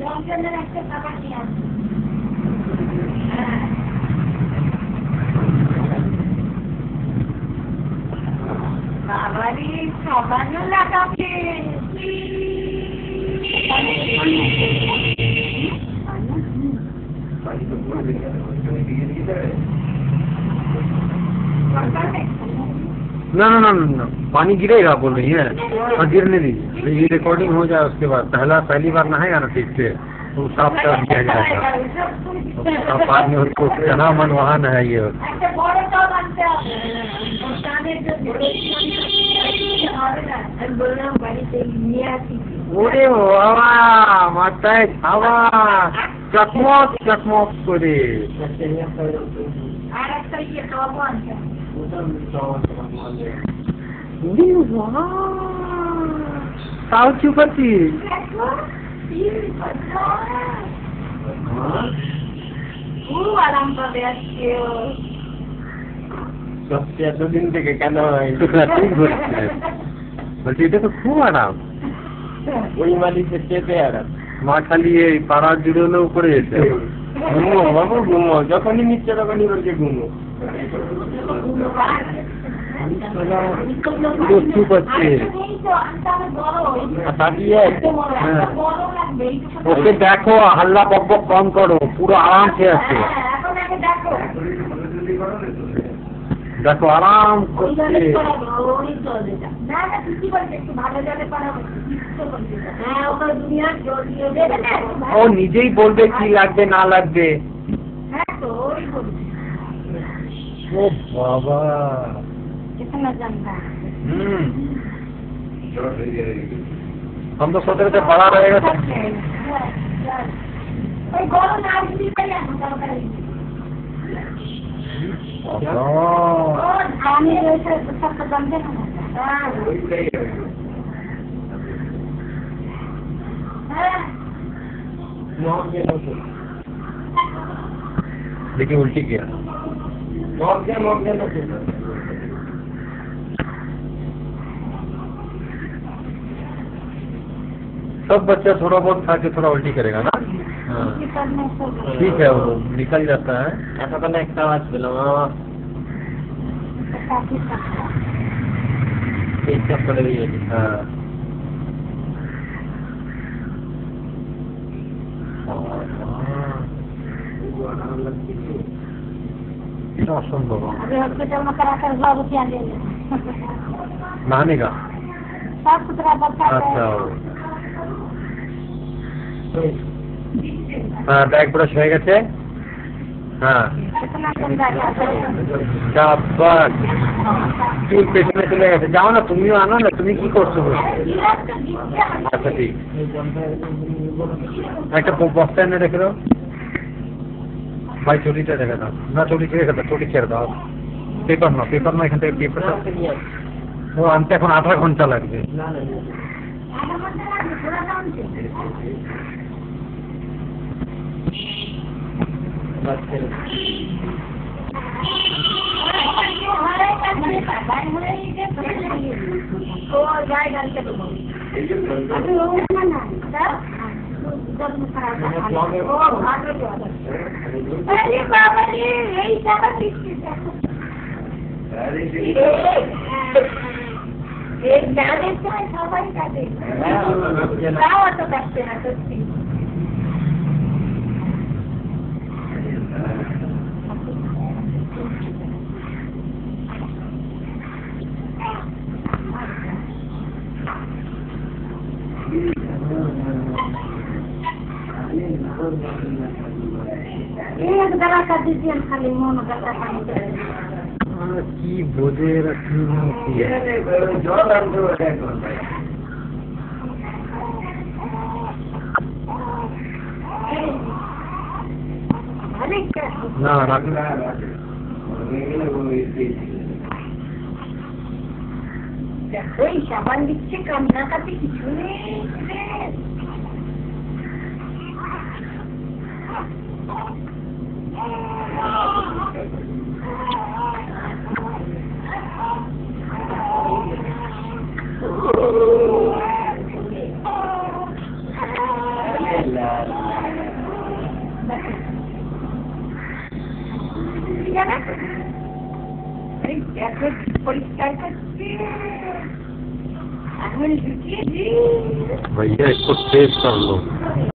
রমজানের একটা খাবার নিয়ে আসবে। বাবারি সাবানও লাগাবে। ना ना ना ना पानी गिरेगा बोल रही है और गिरने दीजिए ये रिकॉर्डिंग हो जाए उसके बाद पहली बार नहाएगा ना ठीक से तो साफ साफ किया जाएगा अब बाद में उसको जहाँ मन वहाँ नहाइए ওরে বাবা মাথায় খাওয়া চকমক চকমক করে আর একটা ইয়ে খাওয়াবো আনতে তাও চুপ আছিস খুব আরাম পাবে আজকে সবচেয়ে এতদিন থেকে কেন বলছি এটা তো খুব আরাম ওই মালিকের চেপে আরাম মা খালি এই পাড়া জুড়েও করে যেতে ঘুমো বাবু ঘুমো যখনই নিচ্ছে তখনই বলছে ঘুমো চুপ আছে ওকে দেখো হাল্লা বক বক কম করো পুরো আরাম সে আছে দেখো আরাম করছে ও নিজেই বলবে কি লাগবে না লাগবে ও বাবা हम तो सोच रहे थे बड़ा रहेगा लेकिन उल्टी किया सब बच्चा थोड़ा बहुत खा के थोड़ा उल्टी करेगा ना ठीक है वो निकल जाता है ऐसा करना एक आवाज बोला असंभव नहाने का अच्छा हाँ बैग ब्रश হয়ে গেছে হ্যাঁ চুল পেছনে চলে গেছে যাও না তুমিও আনো না তুমি কি করছো আচ্ছা ঠিক একটা বস্তা এনে রেখে দাও ভাই চটিটা রেখে দাও না চটি রেখে দাও চটি ছেড়ে দাও পেপার না এখান থেকে পেপারটা ও আনতে এখন আধা ঘন্টা লাগবে সবাই কাটে তাও অত কাটছে না সত্যি খালি মন কি বোঝে না দেখো এই সাবান দিচ্ছে কান্নাকাটি কিছু নেই la जाना। अरे कैसे परिष्कार करती है। भैया इसको सेव कर लो।